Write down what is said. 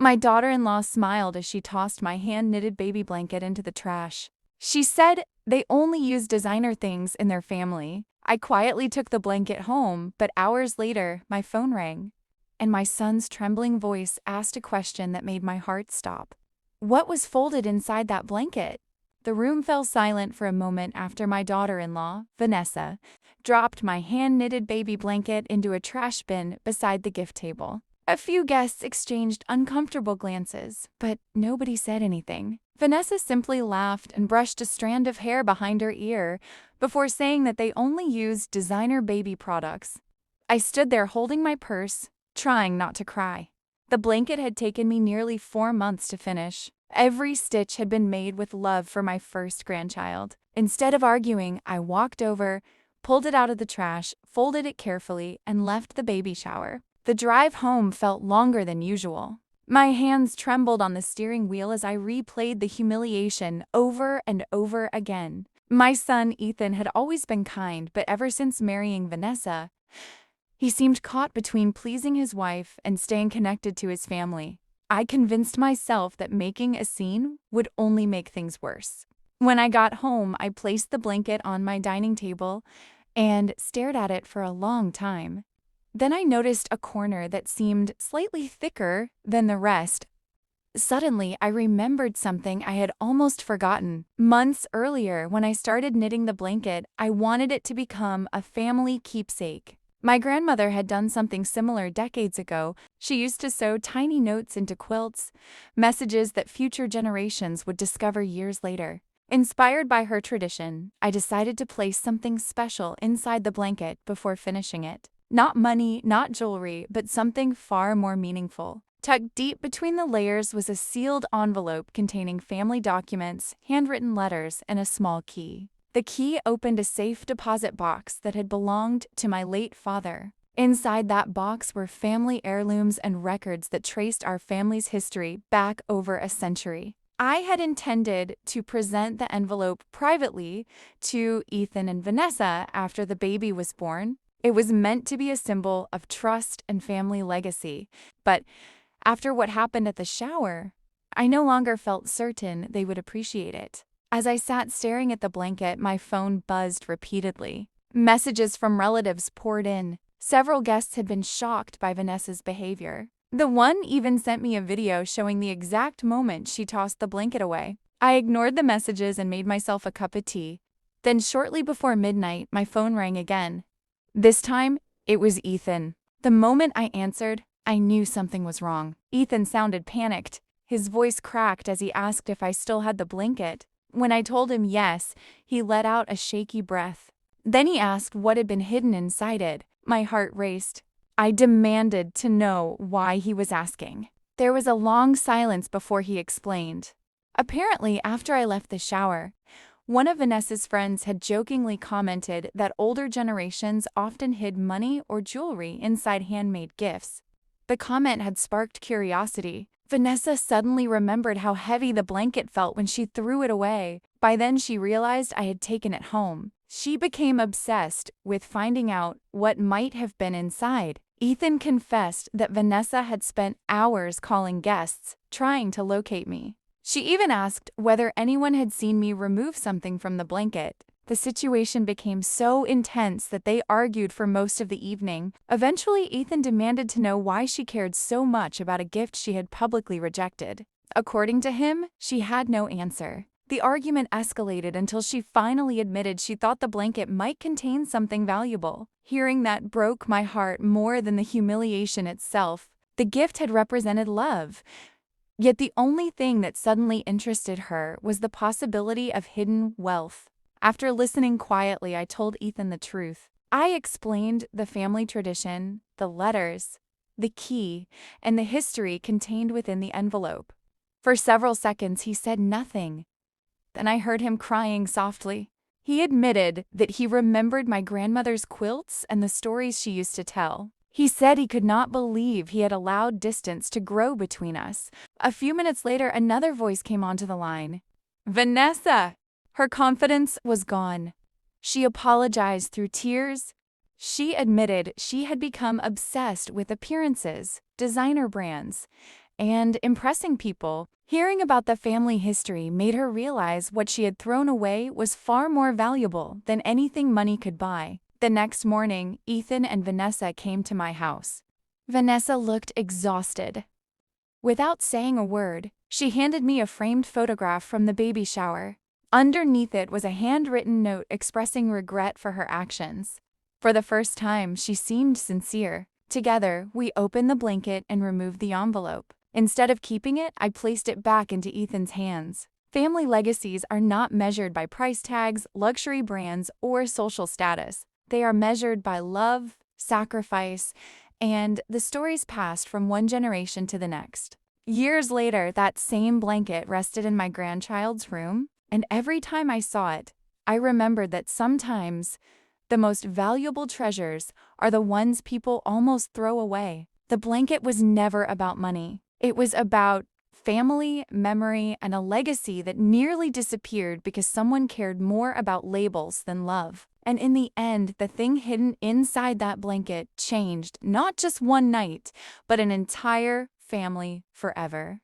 My daughter-in-law smiled as she tossed my hand-knitted baby blanket into the trash. She said they only use designer things in their family. I quietly took the blanket home, but hours later, my phone rang, and my son's trembling voice asked a question that made my heart stop. What was folded inside that blanket? The room fell silent for a moment after my daughter-in-law, Vanessa, dropped my hand-knitted baby blanket into a trash bin beside the gift table. A few guests exchanged uncomfortable glances, but nobody said anything. Vanessa simply laughed and brushed a strand of hair behind her ear before saying that they only used designer baby products. I stood there holding my purse, trying not to cry. The blanket had taken me nearly 4 months to finish. Every stitch had been made with love for my first grandchild. Instead of arguing, I walked over, pulled it out of the trash, folded it carefully, and left the baby shower. The drive home felt longer than usual. My hands trembled on the steering wheel as I replayed the humiliation over and over again. My son, Ethan, had always been kind, but ever since marrying Vanessa, he seemed caught between pleasing his wife and staying connected to his family. I convinced myself that making a scene would only make things worse. When I got home, I placed the blanket on my dining table and stared at it for a long time. Then I noticed a corner that seemed slightly thicker than the rest. Suddenly, I remembered something I had almost forgotten. Months earlier, when I started knitting the blanket, I wanted it to become a family keepsake. My grandmother had done something similar decades ago. She used to sew tiny notes into quilts, messages that future generations would discover years later. Inspired by her tradition, I decided to place something special inside the blanket before finishing it. Not money, not jewelry, but something far more meaningful. Tucked deep between the layers was a sealed envelope containing family documents, handwritten letters, and a small key. The key opened a safe deposit box that had belonged to my late father. Inside that box were family heirlooms and records that traced our family's history back over a century. I had intended to present the envelope privately to Ethan and Vanessa after the baby was born. It was meant to be a symbol of trust and family legacy, but after what happened at the shower, I no longer felt certain they would appreciate it. As I sat staring at the blanket, my phone buzzed repeatedly. Messages from relatives poured in. Several guests had been shocked by Vanessa's behavior. The one even sent me a video showing the exact moment she tossed the blanket away. I ignored the messages and made myself a cup of tea. Then shortly before midnight, my phone rang again. This time, it was Ethan. The moment I answered, I knew something was wrong. Ethan sounded panicked. His voice cracked as he asked if I still had the blanket. When I told him yes, he let out a shaky breath. Then he asked what had been hidden inside it. My heart raced. I demanded to know why he was asking. There was a long silence before he explained. Apparently, after I left the shower, one of Vanessa's friends had jokingly commented that older generations often hid money or jewelry inside handmade gifts. The comment had sparked curiosity. Vanessa suddenly remembered how heavy the blanket felt when she threw it away. By then, she realized I had taken it home. She became obsessed with finding out what might have been inside. Ethan confessed that Vanessa had spent hours calling guests, trying to locate me. She even asked whether anyone had seen me remove something from the blanket. The situation became so intense that they argued for most of the evening. Eventually, Ethan demanded to know why she cared so much about a gift she had publicly rejected. According to him, she had no answer. The argument escalated until she finally admitted she thought the blanket might contain something valuable. Hearing that broke my heart more than the humiliation itself. The gift had represented love. Yet the only thing that suddenly interested her was the possibility of hidden wealth. After listening quietly, I told Ethan the truth. I explained the family tradition, the letters, the key, and the history contained within the envelope. For several seconds, he said nothing. Then I heard him crying softly. He admitted that he remembered my grandmother's quilts and the stories she used to tell. He said he could not believe he had allowed distance to grow between us. A few minutes later, another voice came onto the line. Vanessa! Her confidence was gone. She apologized through tears. She admitted she had become obsessed with appearances, designer brands, and impressing people. Hearing about the family history made her realize what she had thrown away was far more valuable than anything money could buy. The next morning, Ethan and Vanessa came to my house. Vanessa looked exhausted. Without saying a word, she handed me a framed photograph from the baby shower. Underneath it was a handwritten note expressing regret for her actions. For the first time, she seemed sincere. Together, we opened the blanket and removed the envelope. Instead of keeping it, I placed it back into Ethan's hands. Family legacies are not measured by price tags, luxury brands, or social status. They are measured by love, sacrifice, and the stories passed from one generation to the next. Years later, that same blanket rested in my grandchild's room, and every time I saw it, I remembered that sometimes the most valuable treasures are the ones people almost throw away. The blanket was never about money. It was about family, memory, and a legacy that nearly disappeared because someone cared more about labels than love. And in the end, the thing hidden inside that blanket changed not just one night, but an entire family forever.